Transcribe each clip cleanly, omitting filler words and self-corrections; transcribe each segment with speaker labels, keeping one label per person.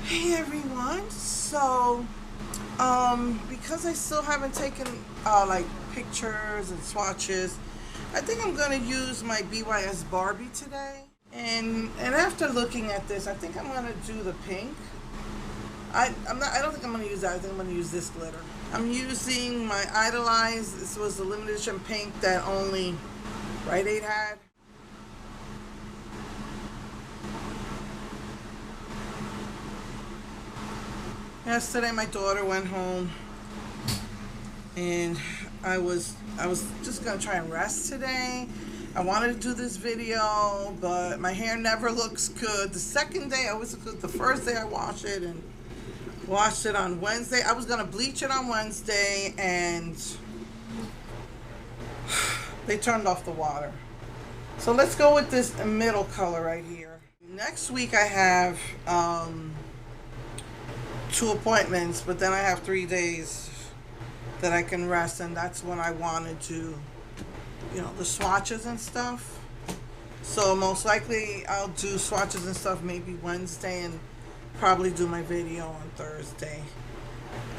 Speaker 1: Hey everyone. Because I still haven't taken like pictures and swatches, I think I'm gonna use my BYS Barbie today. And after looking at this, I think I'm gonna do the pink. I don't think I'm gonna use that. I think I'm gonna use this glitter. I'm using my Idolize. This was the limited edition pink that only Rite Aid had. Yesterday my daughter went home and I was just gonna try and rest today. I wanted to do this video, but my hair never looks good. The second day I always look good. The first day I washed it and washed it on Wednesday. I was gonna bleach it on Wednesday and they turned off the water. So let's go with this middle color right here. Next week I have 2 appointments, but then I have 3 days that I can rest, and that's when I wanted to, the swatches and stuff. So most likely I'll do swatches and stuff maybe Wednesday and probably do my video on Thursday.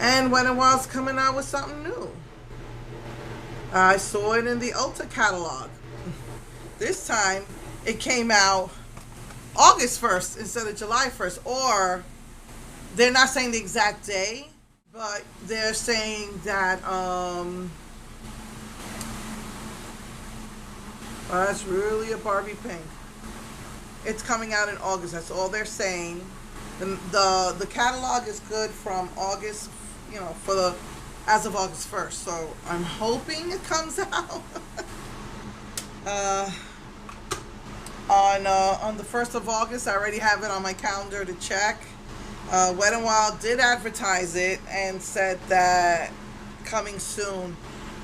Speaker 1: And Wet n Wild's coming out with something new. I saw it in the Ulta catalog. This time it came out August 1st instead of July 1st, or they're not saying the exact day, but they're saying that, that's really a Barbie pink. It's coming out in August. That's all they're saying. The catalog is good from August, as of August 1st. So I'm hoping it comes out. On the 1st of August, I already have it on my calendar to check. Wet n Wild did advertise it and said that coming soon.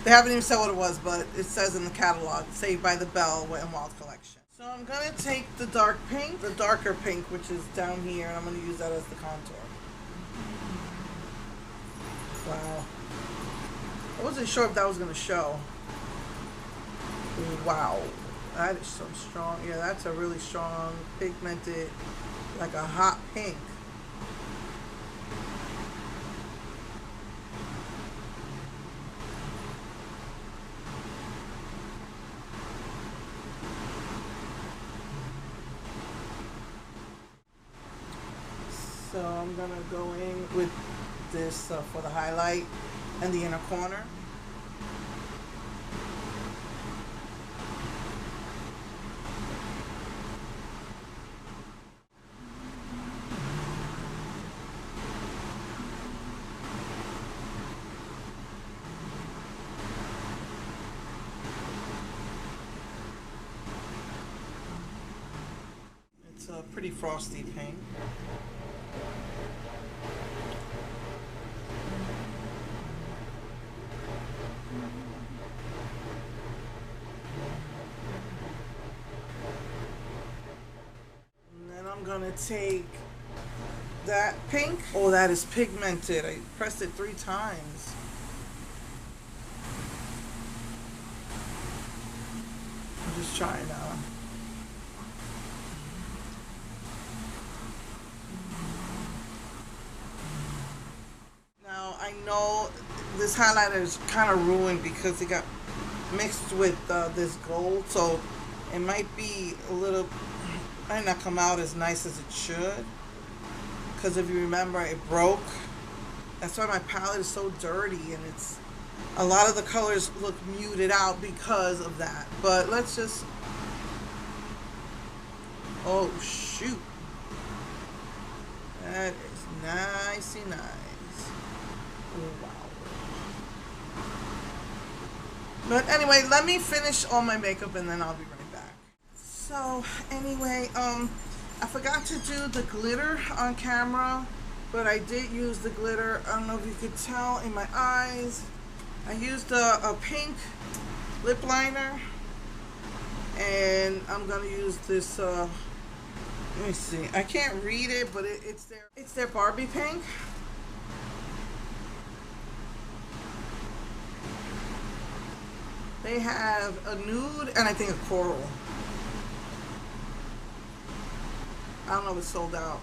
Speaker 1: They haven't even said what it was, but it says in the catalog, Saved by the Bell Wet n Wild collection. So I'm going to take the dark pink, the darker pink, which is down here, and I'm going to use that as the contour. Wow. I wasn't sure if that was going to show. Wow. That is so strong. Yeah, that's a really strong, pigmented, like a hot pink. So I'm going to go in with this for the highlight and the inner corner. It's a pretty frosty pink. I'm gonna take that pink. Oh, that is pigmented. I pressed it 3 times. I'm just trying now. Now I know this highlighter is kind of ruined because it got mixed with this gold, so it might be a little. Might not come out as nice as it should, because if you remember, it broke. That's why my palette is so dirty, and it's a lot of the colors look muted out because of that. But let's just, oh shoot, that is nicey nice. Oh, wow. But anyway, let me finish all my makeup and then I'll be right back. So anyway, I forgot to do the glitter on camera, but I did use the glitter. I don't know if you could tell in my eyes. I used a pink lip liner, and I'm gonna use this. Let me see. I can't read it, but it's their Barbie pink. They have a nude and I think a coral. I don't know if it's sold out.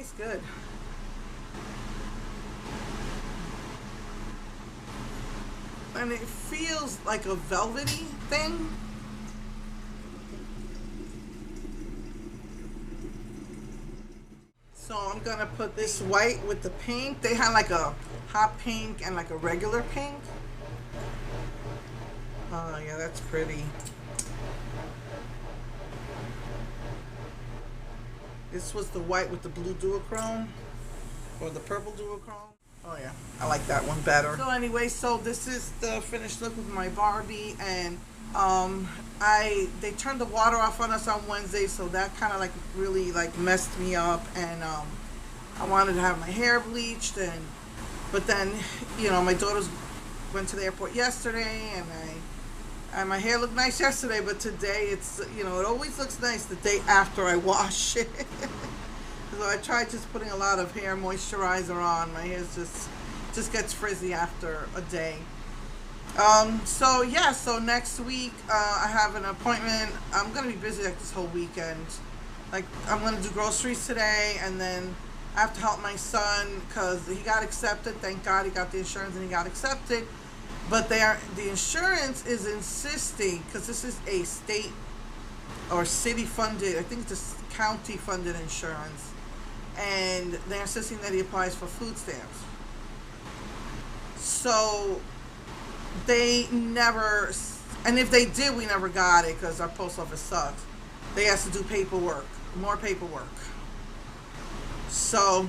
Speaker 1: tastes good. And it feels like a velvety thing. So I'm gonna put this white with the pink. They have like a hot pink and like a regular pink. Oh yeah, that's pretty. This was the white with the blue duochrome, or the purple duochrome. Oh yeah, I like that one better. So anyway, so this is the finished look with my Barbie, and they turned the water off on us on Wednesday, so that kind of like really like messed me up, and I wanted to have my hair bleached, but then my daughters went to the airport yesterday, and my hair looked nice yesterday, but today it's it always looks nice the day after I wash it. So I tried just putting a lot of hair moisturizer on. My hair just gets frizzy after a day. So yeah, so next week I have an appointment. I'm gonna be busy like this whole weekend. Like I'm gonna do groceries today, and then I have to help my son because he got accepted. Thank God he got the insurance and he got accepted. But the insurance is insisting, because this is a state or city funded, I think it's a county funded insurance, and they're insisting that he applies for food stamps. So they never, and if they did, we never got it because our post office sucks. They have to do paperwork, more paperwork. So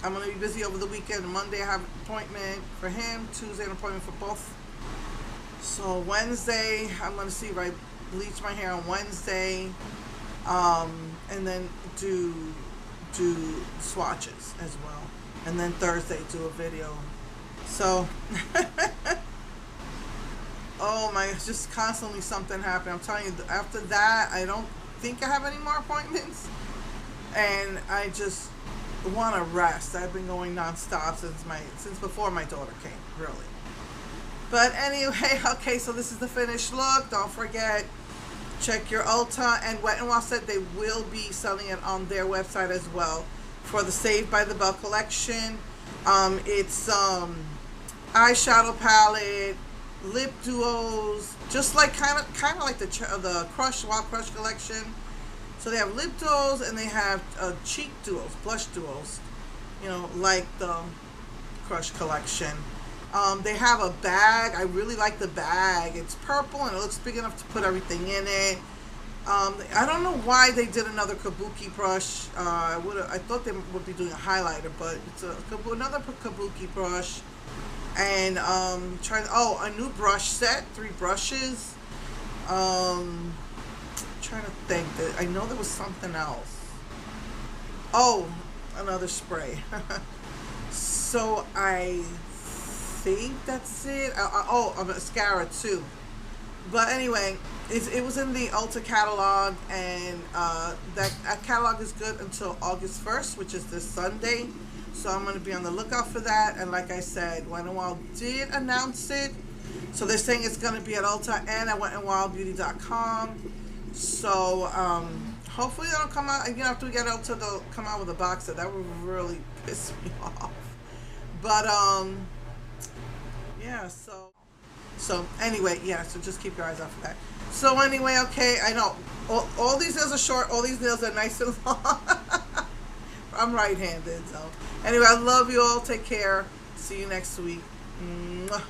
Speaker 1: I'm going to be busy over the weekend. Monday I have an appointment for him. Tuesday an appointment for both. So Wednesday I'm going to see if I bleach my hair on Wednesday. And then do swatches as well. And then Thursday do a video. So, oh my, it's just constantly something happening. I'm telling you, after that, I don't think I have any more appointments. And I just want to rest. I've been going nonstop since before my daughter came, really. But anyway, okay, so this is the finished look. Don't forget, check your Ulta, and Wet n Wild said they will be selling it on their website as well for the Saved by the Bell collection. It's eyeshadow palette, lip duos, just like kind of like the Crush Wild Crush collection. So they have lip duos and they have cheek duos, blush duos, like the Crush collection. They have a bag. I really like the bag. It's purple and it looks big enough to put everything in it. I don't know why they did another kabuki brush. I thought they would be doing a highlighter, but it's another kabuki brush. And a new brush set, 3 brushes. Trying to think. I know there was something else. Oh, another spray. So I think that's it. A mascara too. But anyway, it was in the Ulta catalog, and that catalog is good until August 1st, which is this Sunday. So I'm going to be on the lookout for that. And like I said, Wet n Wild did announce it. So they're saying it's going to be at Ulta and at wetnwildbeauty.com. So hopefully they'll come out. After we get Ulta, they'll come out with a box set. That would really piss me off. But yeah. So anyway, yeah. So just keep your eyes out for that. So anyway, okay. I know all these nails are short. All these nails are nice and long. I'm right-handed, so anyway, I love you all. Take care. See you next week. Mwah.